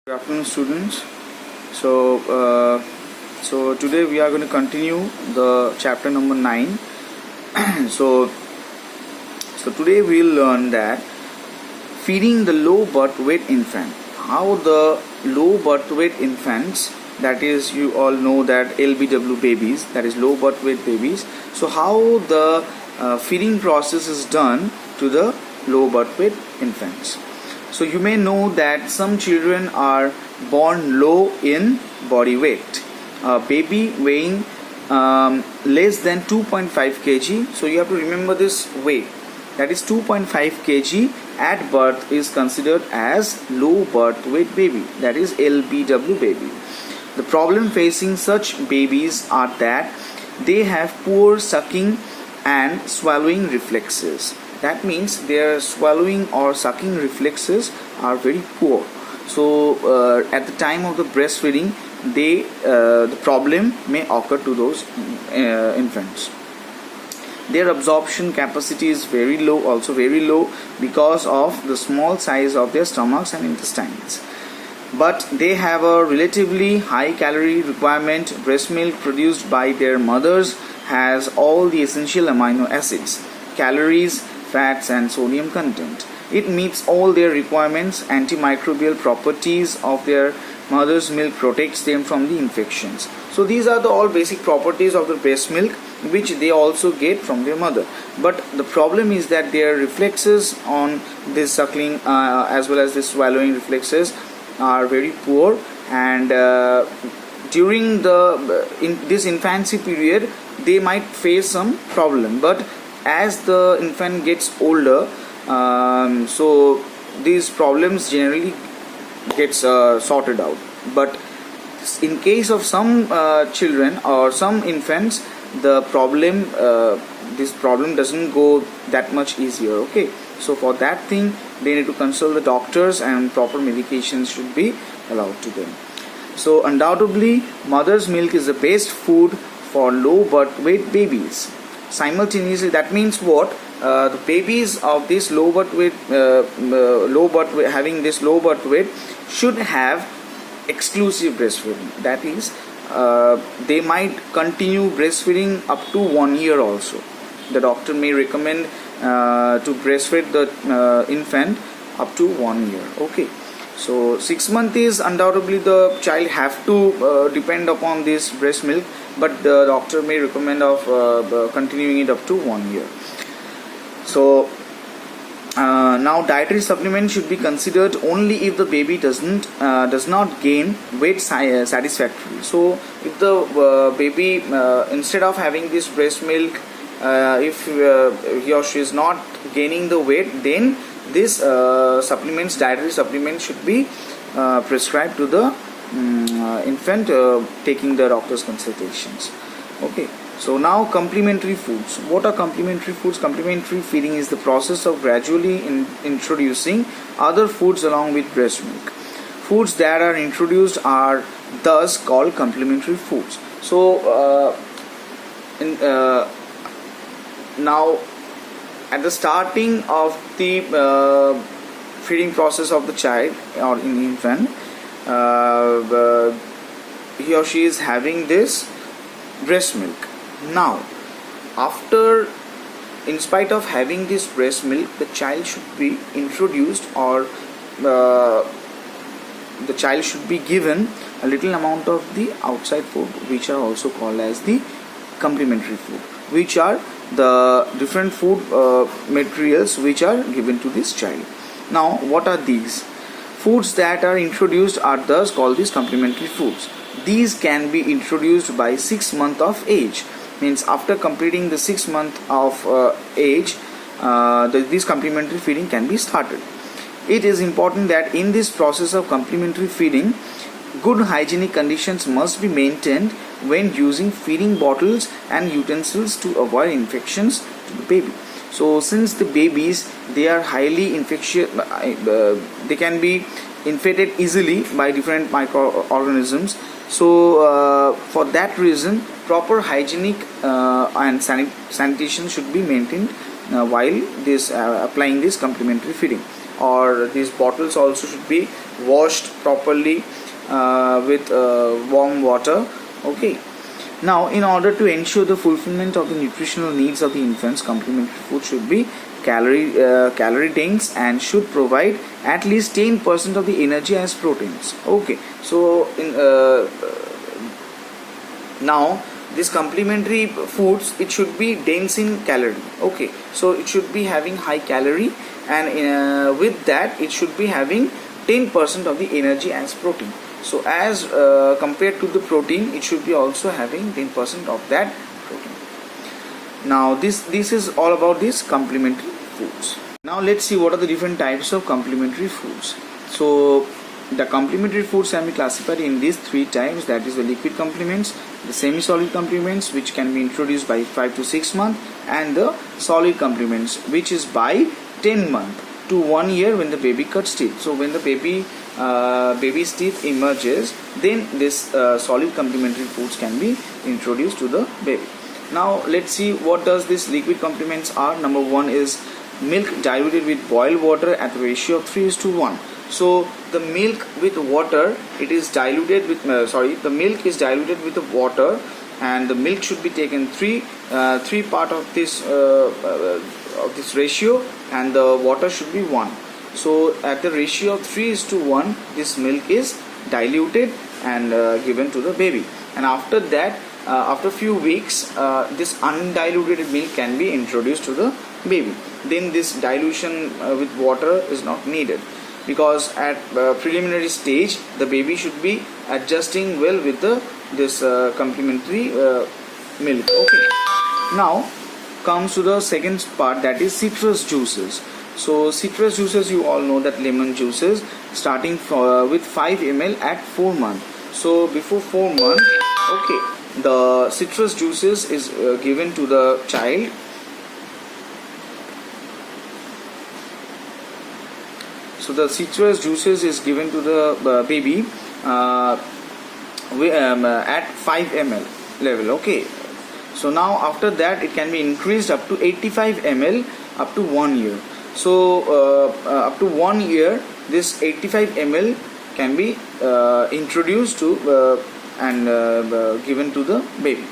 Good afternoon, students. So today we are going to continue the chapter number 9. so so today we'll learn that feeding the low birth weight infant. How the low birth weight infants, that is, you all know that LBW babies, that is low birth weight babies. So how the feeding process is done to the low birth weight infants. So you may know that some children are born low in body weight. A baby weighing less than 2.5 kg. So you have to remember this weight. That is 2.5 kg at birth is considered as low birth weight baby. That is LBW baby. The problem facing such babies are that they have poor sucking and swallowing reflexes. That means their swallowing or sucking reflexes are very poor. So at the time of the breastfeeding, the problem may occur to those infants. Their absorption capacity is very low, also very low, because of the small size of their stomachs and intestines. But they have a relatively high calorie requirement. Breast milk produced by their mothers has all the essential amino acids, calories, fats and sodium content. It meets all their requirements. Antimicrobial properties of their mother's milk protects them from the infections. So these are the all basic properties of the breast milk, which they also get from their mother. But the problem is that their reflexes on this suckling as well as the swallowing reflexes are very poor, and during this infancy period they might face some problem. But as the infant gets older, so these problems generally gets sorted out. But in case of some children or some infants, the problem this problem doesn't go that much easier. Okay, so for that thing they need to consult the doctors, and proper medications should be allowed to them. So undoubtedly mother's milk is the best food for low birth weight babies. Simultaneously, that means what? The babies of this low birth weight, having this low birth weight, should have exclusive breastfeeding. That is, they might continue breastfeeding up to 1 year also. The doctor may recommend to breastfeed the infant up to 1 year. Okay, so 6 months is undoubtedly the child have to depend upon this breast milk, but the doctor may recommend of continuing it up to 1 year. So now dietary supplement should be considered only if the baby does not gain weight satisfactorily. So if the baby instead of having this breast milk, if he or she is not gaining the weight, then this dietary supplements should be prescribed to the infant taking the doctor's consultations. Okay, so now complementary foods. What are complementary foods? Complementary feeding is the process of gradually introducing other foods along with breast milk. Foods that are introduced are thus called complementary foods. So now at the starting of the feeding process of the child or in the infant, he or she is having this breast milk. Now after, in spite of having this breast milk, the child should be introduced, or the child should be given a little amount of the outside food, which are also called as the complementary food, which are the different food materials which are given to this child. Now what are these? Foods that are introduced are thus called these complementary foods. These can be introduced by 6 months of age. Means after completing the 6 months of age, this complementary feeding can be started. It is important that in this process of complementary feeding, good hygienic conditions must be maintained when using feeding bottles and utensils to avoid infections to the baby. So since the babies, they are highly infectious, they can be infected easily by different microorganisms. So for that reason, proper hygienic and sanitation should be maintained while applying this complementary feeding. or these bottles also should be washed properly with warm water. Okay. Now, in order to ensure the fulfillment of the nutritional needs of the infants, complementary food should be calorie dense and should provide at least 10% of the energy as proteins. Okay, so now this complementary foods, it should be dense in calorie. Okay, so it should be having high calorie, and with that it should be having 10% of the energy as protein. So as compared to the protein, it should be also having 10% of that protein. Now this is all about these complementary foods. Now let's see what are the different types of complementary foods. So the complementary foods can be classified in these three types, that is the liquid complements, the semi-solid complements which can be introduced by 5 to 6 months, and the solid complements which is by 10 months to 1 year when the baby cuts teeth. So when the baby's teeth emerges, then this solid complementary foods can be introduced to the baby. Now let's see what does this liquid complements are. Number one is milk diluted with boiled water at the ratio of 3:1. So the milk with water, it is diluted with the milk is diluted with the water, and the milk should be taken three part of this ratio, and the water should be 1. So at the ratio of 3:1, this milk is diluted and given to the baby, and after that, after few weeks, this undiluted milk can be introduced to the baby. Then this dilution with water is not needed, because at preliminary stage the baby should be adjusting well with this complementary milk. Okay. Now comes to the second part, that is citrus juices. So citrus juices, you all know that lemon juices starting with 5 ml at 4 months. So before 4 months, okay, the citrus juices is given to the child. So the citrus juices is given to the baby at 5 ml level. Okay. So now after that it can be increased up to 85 ml up to 1 year. So up to 1 year, this 85 ml can be introduced to and given to the baby.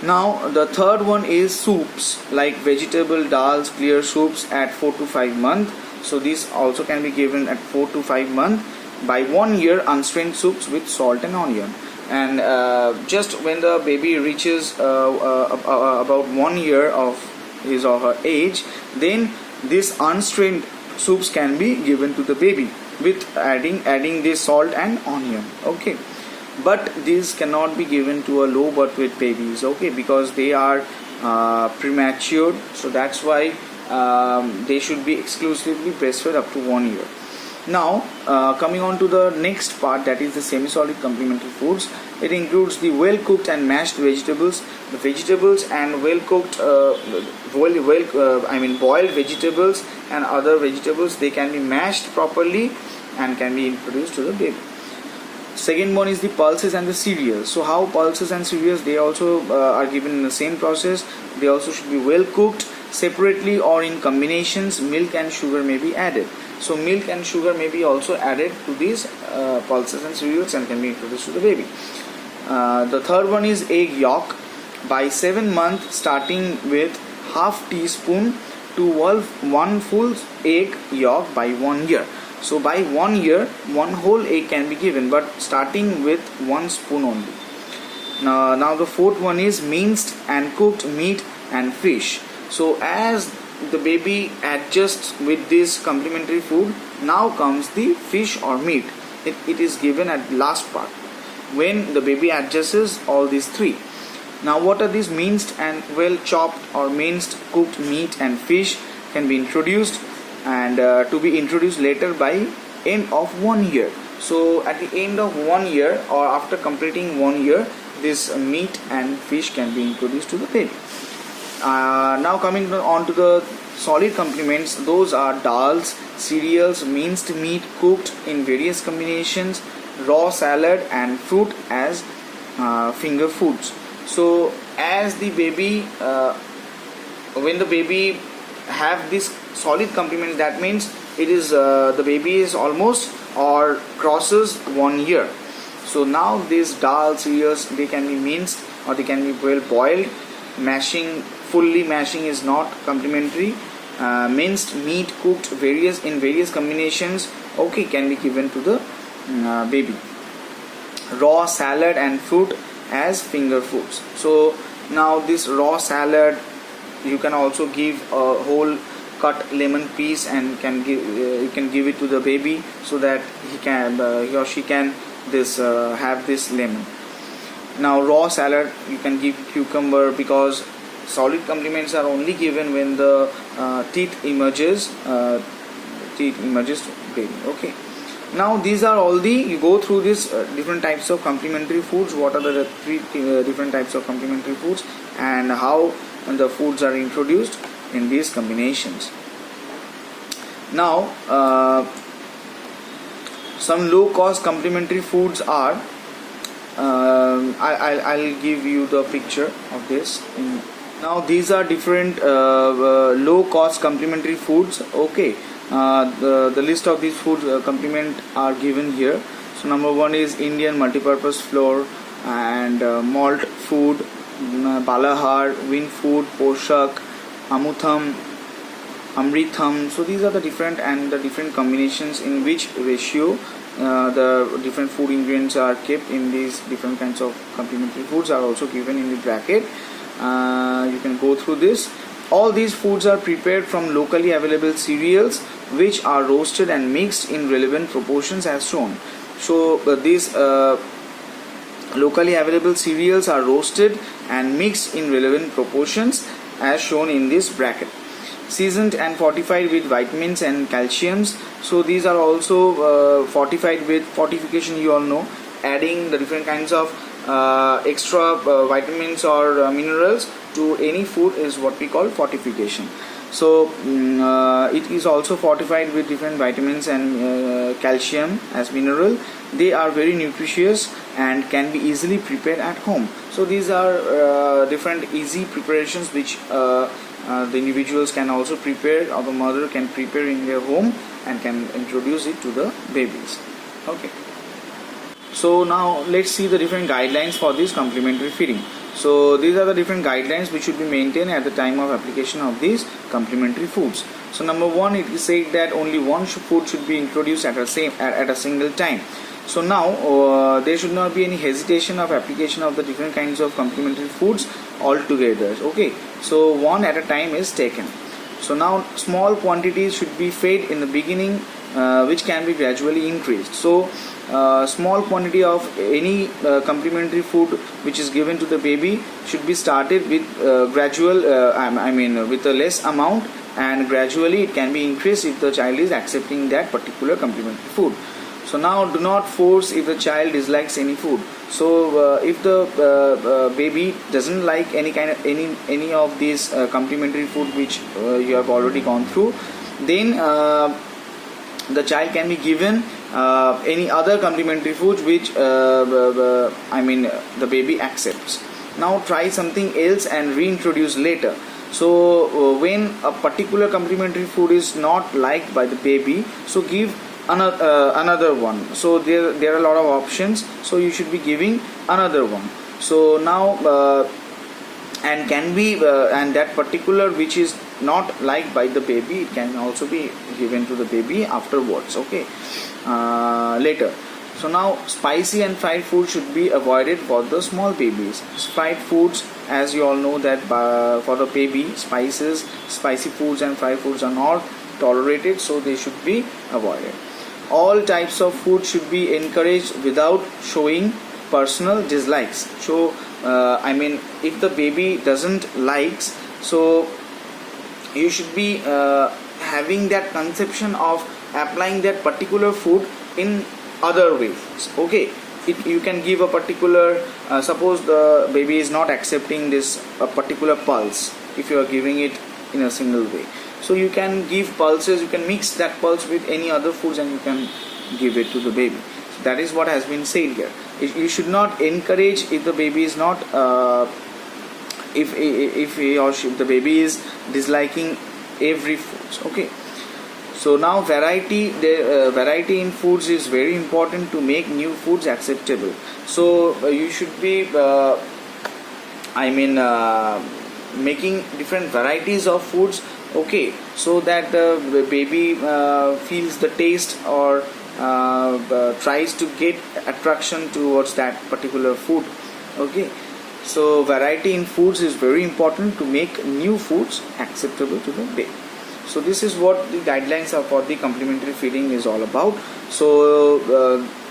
Now the third one is soups, like vegetable, dals, clear soups at 4 to 5 months. So these also can be given at 4 to 5 months. By 1 year, unstrained soups with salt and onion. And just when the baby reaches about 1 year of his or her age, then this unstrained soups can be given to the baby with adding this salt and onion. Okay, but these cannot be given to a low birth weight babies. Okay, because they are premature, so that's why they should be exclusively breastfed up to 1 year. Now coming on to the next part, that is the semi-solid complementary foods. It includes the well cooked and mashed vegetables. The vegetables and well cooked boiled vegetables and other vegetables, they can be mashed properly and can be introduced to the baby. Second one is the pulses and the cereals. So how pulses and cereals, they also are given in the same process. They also should be well cooked separately or in combinations. Milk and sugar may be added. So milk and sugar may be also added to these pulses and cereals and can be introduced to the baby. The third one is egg yolk. By 7 months, starting with half teaspoon to 1 full egg yolk by 1 year. So by 1 year, 1 whole egg can be given, but starting with 1 spoon only. Now the fourth one is minced and cooked meat and fish. So as the baby adjusts with this complementary food, now comes the fish or meat. It is given at last part when the baby adjusts all these three. Now what are these? Minced and well chopped or minced cooked meat and fish can be introduced, and to be introduced later by end of 1 year. So at the end of 1 year or after completing 1 year, this meat and fish can be introduced to the baby. Now coming on to the solid complements, those are dals, cereals, minced meat cooked in various combinations, raw salad and fruit as finger foods. So as the baby, when the baby have this solid complements, that means it is the baby is almost or crosses 1 year. So now these dal cereals, they can be minced or they can be well boiled. Fully mashing is not complementary. Minced meat cooked in various combinations, okay, can be given to the baby. Raw salad and fruit as finger foods. So now this raw salad, you can also give a whole cut lemon piece and you can give it to the baby so that he or she can have this lemon. Now raw salad, you can give cucumber, because solid complements are only given when the teeth emerges to baby. Okay. Now these are all you go through this different types of complementary foods. What are the three different types of complementary foods and how the foods are introduced in these combinations. Now some low cost complementary foods are I'll give you the picture of this. Now these are different low cost complementary foods. Okay, the list of these food complement are given here. So number 1 is Indian multipurpose flour and malt food, Balahar, Win Food, Poshak, Amutham, Amritham. So these are the different combinations in which ratio the different food ingredients are kept in these different kinds of complementary foods are also given in the bracket. You can go through this. All these foods are prepared from locally available cereals which are roasted and mixed in relevant proportions as shown. So these locally available cereals are roasted and mixed in relevant proportions as shown in this bracket. Seasoned and fortified with vitamins and calciums. So these are also fortified with fortification, you all know, adding the different kinds of extra vitamins or minerals to any food is what we call fortification. So it is also fortified with different vitamins and calcium as mineral. They are very nutritious and can be easily prepared at home. So these are different easy preparations which the individuals can also prepare, or the mother can prepare in their home and can introduce it to the babies. Okay. So now let's see the different guidelines for this complementary feeding. So these are the different guidelines which should be maintained at the time of application of these complementary foods. So number 1, it is said that only one food should be introduced at a single time. So now there should not be any hesitation of application of the different kinds of complementary foods altogether. Okay, so one at a time is taken. So now small quantities should be fed in the beginning, which can be gradually increased. So small quantity of any complementary food which is given to the baby should be started with gradual with a less amount, and gradually it can be increased if the child is accepting that particular complementary food. So now do not force if the child dislikes any food. So if the baby doesn't like any of these complementary food which you have already gone through, then the child can be given any other complementary food which the baby accepts. Now try something else and reintroduce later. So when a particular complementary food is not liked by the baby, so give another one. So there are a lot of options, so you should be giving another one. So now and can be and that particular which is not liked by the baby, it can also be given to the baby afterwards. Okay, later. So now spicy and fried food should be avoided for the small babies. Fried foods, as you all know, that for the baby, spicy foods and fried foods are not tolerated, so they should be avoided. All types of food should be encouraged without showing personal dislikes. So if the baby doesn't likes, so you should be having that conception of applying that particular food in other ways. Okay, you can give a particular suppose the baby is not accepting this particular pulse, if you are giving it in a single way, so you can give pulses, you can mix that pulse with any other foods and you can give it to the baby. So that is what has been said here. You should not encourage if the baby is not if he or she, the baby is disliking every food. Okay, So now variety in foods is very important to make new foods acceptable. So you should be making different varieties of foods, okay, so that the baby feels the taste or tries to get attraction towards that particular food, okay. So variety in foods is very important to make new foods acceptable to the baby. So this is what the guidelines are for the complementary feeding is all about. So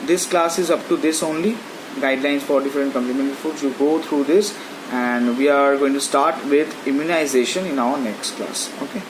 this class is up to this only, guidelines for different complementary foods. You go through this, and we are going to start with immunization in our next class, okay.